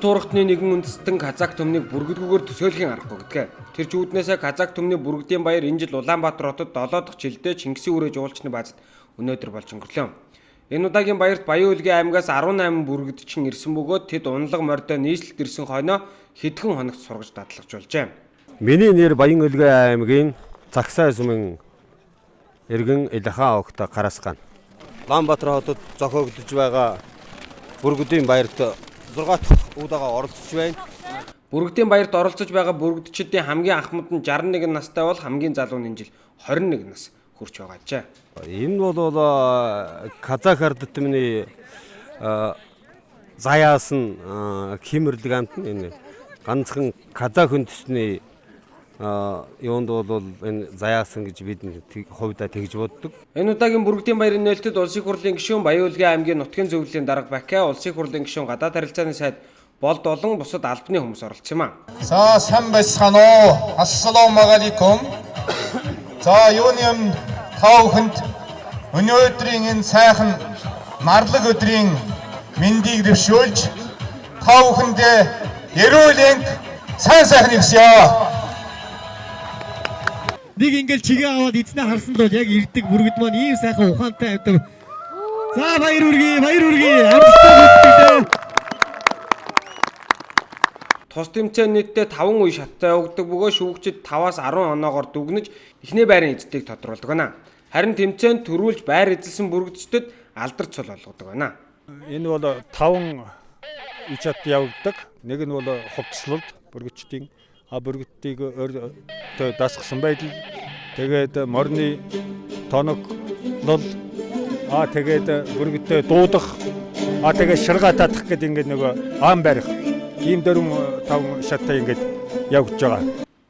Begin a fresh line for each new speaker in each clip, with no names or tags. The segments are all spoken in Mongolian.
туурхтны нэгэн үндэстэн Казак төмнийг бүргэлгүйгээр төсөөлхийн аргагүй гэдгээ. Тэр ч үүднээсээ Казак төмний бүргэдийн баяр энэ жил Улаанбаатар хотод 7 дахь жилдээ Чингисийн үрээ жуулчны баазад өнөөдөр болж өнгөрлөө. Энэ удаагийн баярт Баян-Улгийн аймгаас 18 бүргэдчин ирсэн бөгөөд тэд унлаг морьдоо нийслэлд ирсэн хойноо хэдхэн хоногт сургаж дадлагжуулжээ.
Миний нэр Баян-Улгийн аймгийн Цагсай сумын иргэн Илахан огт Карасхан. Улаанбаатар хотод зохиогдож байгаа бүргэдийн баярт 6 дахь удаага оролцож байна.
Бүргэдийн баярт оролцож байгаа бүргэдчидийн хамгийн анхмад нь 61 настай бол хамгийн залуу нь энэ жил 21 нас хүрч байгаа ч.
Энэ бол Казак ард түмний заяас нь химэрлэг амт нь энэ ганцхан Казак үндэсний юунд бол энэ заяасан гэж бид хувьдаа тэгж боддог.
Энэ удаагийн бүргэдийн баярын нээлтэд Улсын хурлын гишүүн Баян-Улгийн аймгийн нутгийн зөвлөлийн дарга Бакиа, Улсын хурлын гишүүн гадаад харилцааны сайд Болд олон бусад албаны хүмүүс оролцсон юм а.
За сайн байцгаана уу. Ассаламу алейкум. За юуны өмнө та бүхэнд өнөөдрийн энэ сайхан марлаг өдрийн мэндийг дэвшүүлж та бүхэндээ эрүүл энх сайхан өгсөё.
Нэг ингээл чигээ аваад эзнээ харсан л яг ирдэг бүргэд маань ийм сайхан ухаантай авдаг. За баяр үргээ амжилттай бүтдэг.
Тус тэмцээн нийтдээ 5 үе шаттай өгдөг бөгөөд шүүгчид 5-аас 10 оноогоор дүгнэж эхний байрын эзэдийг тодруулдаг байна. Харин тэмцээнд төрүүлж байр эзэлсэн бүргэдчдэд алдарч цол болгодог байна.
Энэ бол 5 үе шат явагддаг. Нэг нь бол хувцслалт бүргэдчдийн бүргэдтийг дасгсан байдал, тэгээд морины тоноглол, тэгээд бүргэдтэй дуудах, тэгээд ширгаа татах гэдэг ингээд нөгөө ам барих. Ийм 4-5 шаттай ингээд явагдаж байгаа.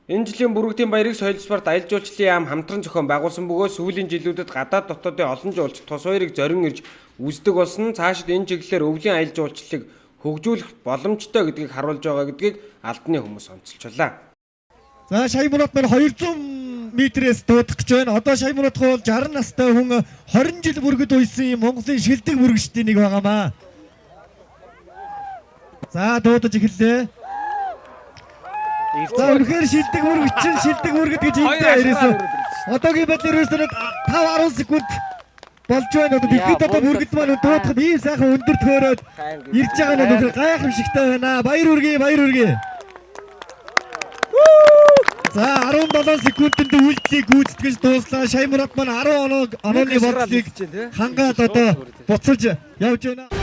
Энэ жилийн бүргэдийн баярыг соёл спорт аялал жуулчлалын яам хамтран зохион байгуулсан бөгөөд сүүлийн жилүүдэд гадаад дотоодын олон жуулч тус хоёрыг зорин ирж үздэг болсон цаашид энэ чиглэлээр өвлийн аялал жуулчлалыг хөгжүүлэх боломжтой гэдгийг харуулж байгаа гэдгийг албаны хүмүүс онцолжуулаа.
За шай мунат маань 200 метрээс дуудах гэж байна. Одоо шай мунат бол 60 настай хүн 20 жил бүргэд уйсан Монголын шилдэг бүргэдчдийн нэг байгаамаа. За дуудаж эхэллээ. За үнэхээр шилдэг бүргэд гэж хэлдэг ирээсэн. Одоогийн байдлаар ерөөсөө 5-10 секунд болж байна. Бид одоо бүргэд маань дуудахад ийм сайхан өндөр төөрөөд ирж байгаа нь үнэхээр гайхамшигтай байна. Баяр үргээ. За 17 секундэд үйлдэлийг гүйцэтгэж дууслаа. Шай мурат маань 10 онооны бодлыг хангаад одоо буцалж явж байна.